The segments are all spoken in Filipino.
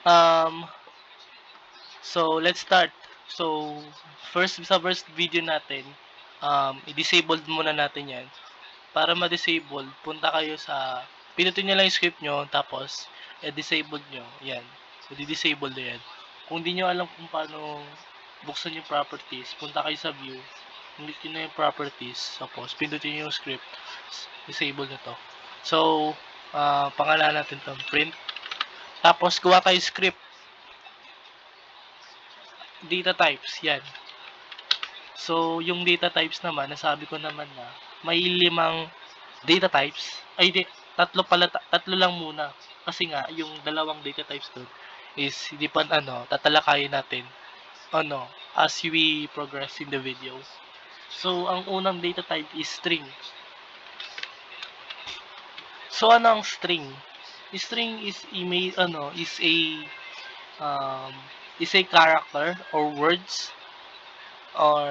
Um, so, let's start. So, sa first video natin, i-disable muna natin yan. Para ma-disable, punta kayo sa, pinutin nyo lang yung script nyo, tapos, disable nyo, yan. I-disable na yan. Kung hindi nyo alam kung paano buksan yung properties, punta kayo sa view, click nyo na yung properties, tapos, pinutin nyo yung script, disable na to. So, pangalanan natin to, print. Tapos, gawa kayo script, data types, yan. So, yung data types naman, nasabi ko naman na may 5 data types. Ay, tatlo pala, tatlo lang muna. Kasi nga, yung dalawang data types doon is hindi pa tatalakayin natin as we progress in the video. So, ang unang data type is string. So, ano ang string? String is um, is a character or words or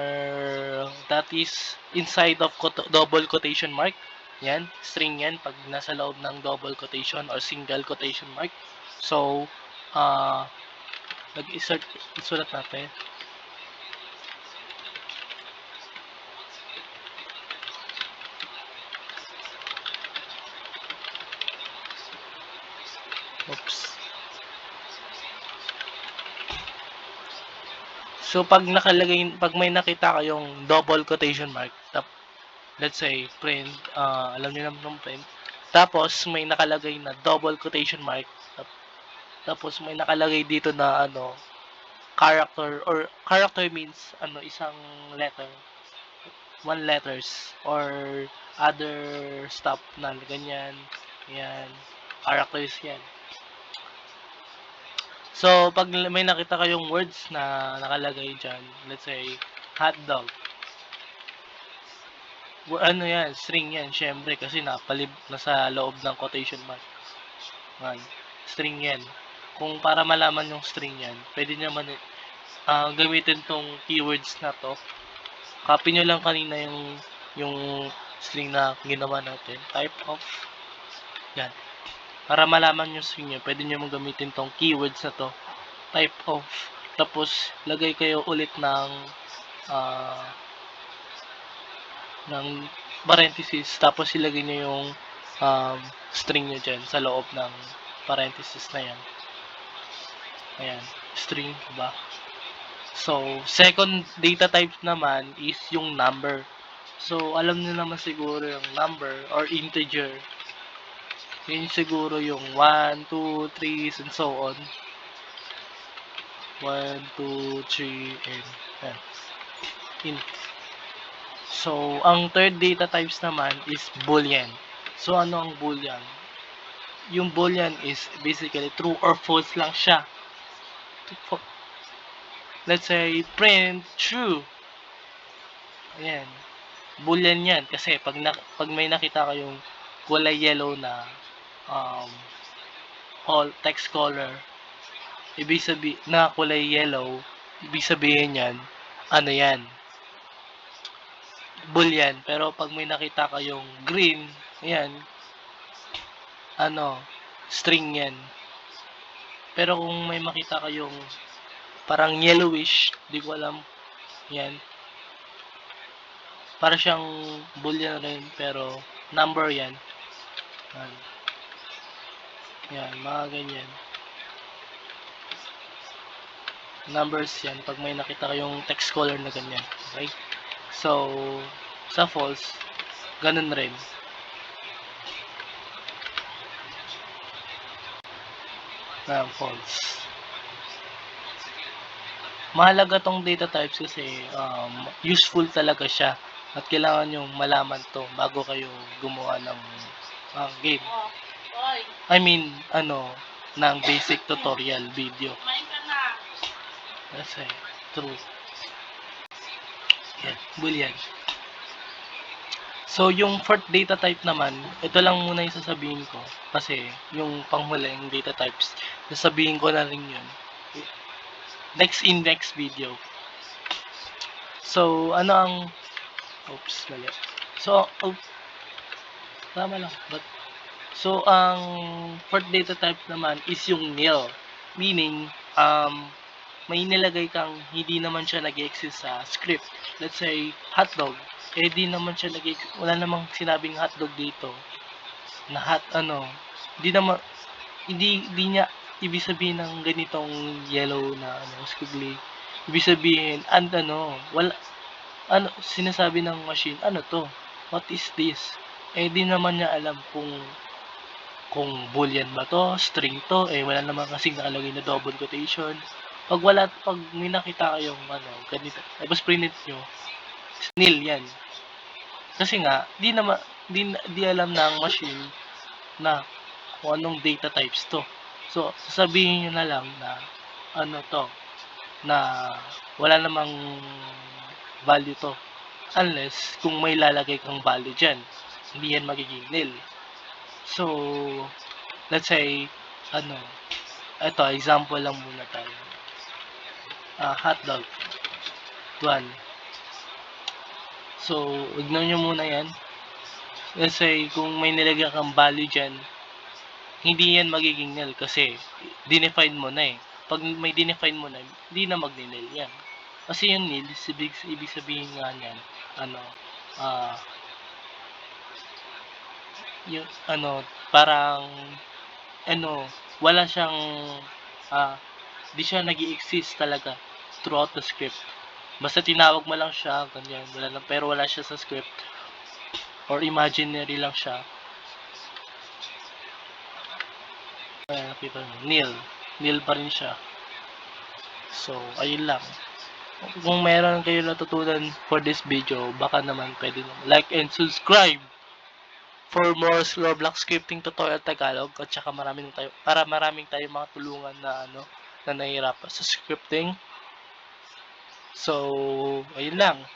that is inside of double quotation mark. Yan, string yan pag nasa loob ng double quotation or single quotation mark. So, nag-insert, isulat natin. Oops. So, pag may nakita kayong double quotation mark, let's say, print, alam niyo naman ng print, tapos may nakalagay na double quotation mark, tapos may nakalagay dito na character, or character means isang letter, one letters or other stuff na ganyan, yan, characters yan. So pag may nakita kayong words na nakalagay dyan, let's say hot dog, yan, string yan syempre kasi nasa loob ng quotation mark yan, string yan. Kung para malaman yung string yan, pwede naman gamitin tong keywords na to. Copy nyo lang kanina yung string na ginawa natin. Type of. Yan. Para malaman yung string nyo, pwede nyo mong gamitin tong keywords na to. Type of. Tapos, lagay kayo ulit ng parenthesis. Tapos, ilagay nyo yung string nyo dyan sa loob ng parenthesis na yan. Ayan. String, diba? So, second data type naman is yung number. So, alam niyo naman siguro yung number or integer. Yun siguro yung 1, 2, 3, and so on. 1, 2, 3, and int. So, ang third data types naman is boolean. So, ano ang boolean? Yung boolean is basically true or false lang siya. Let's say, print true. Ayan. Boolean yan. Kasi pag may nakita kayong kulay yellow na all text color, ibig sabihin na kulay yellow, ibig sabihin yan, yan? Boolean. Pero pag may nakita kayong green, ayan, string yan. Pero kung may makita kayong parang yellowish, di ko alam, yan, para siyang boolean rin, pero number yan. Yan, mga ganyan. Numbers yan, pag may nakita kayong text color na ganyan. Okay? So, sa false, ganun rin. Na false. Mahalaga tong data types kasi useful talaga siya at kailangan nyo malaman to bago kayo gumawa ng game. I mean, ng basic tutorial video. Kasi, true. Yan, boolean. So, yung fourth data type naman, ito lang muna yung sasabihin ko. Kasi, yung panghuling data types, sasabihin ko na rin yun. Next video. So, ano ang... Oops, mali. So, Tama lang. So, ang fourth data type naman is yung nil. Meaning, may nilagay kang hindi naman siya nag-exist sa script. Let's say, hotdog. Eh, di naman siya wala namang sinabing hotdog dito. Na di naman, hindi niya ibig sabihin ng ganitong yellow na squiggly. Ibig sabihin, wala, sinasabi ng machine, ano to? What is this? Eh, di naman niya alam kung boolean ba to, string to, eh wala naman kasing nakalagay na double quotation. Pag may nakita kayong ganito, tapos print nyo, nil yan. Kasi nga, di alam ng machine na kung anong data types to. So, sasabihin nyo na lang na ano to, na wala namang value to. Unless kung may lalagay kang value dyan, hindi yan magiging nil. So, let's say, ito, example lang muna tayo. Hotdog. 1. So, ignan nyo muna yan. Let's say, kung may nilagay kang value dyan, hindi yan magiging nil kasi dinefine mo na eh. Pag may dinefine mo na, hindi na mag-nil yan. Kasi yung nil, ibig sabihin nga niyan, yung parang, wala siyang, di siya nag-i-exist talaga throughout the script. Basta tinawag mo lang siya, ganyan, pero wala siya sa script. Or imaginary lang siya. Nakita mo, nil pa rin siya. So, ayun lang. Kung meron kayo natutunan for this video, baka naman pwede naman like and subscribe for more Roblox scripting tutorial Tagalog at saka maraming tayo mga tulungan na na nahihirapan sa scripting. So, ayun lang.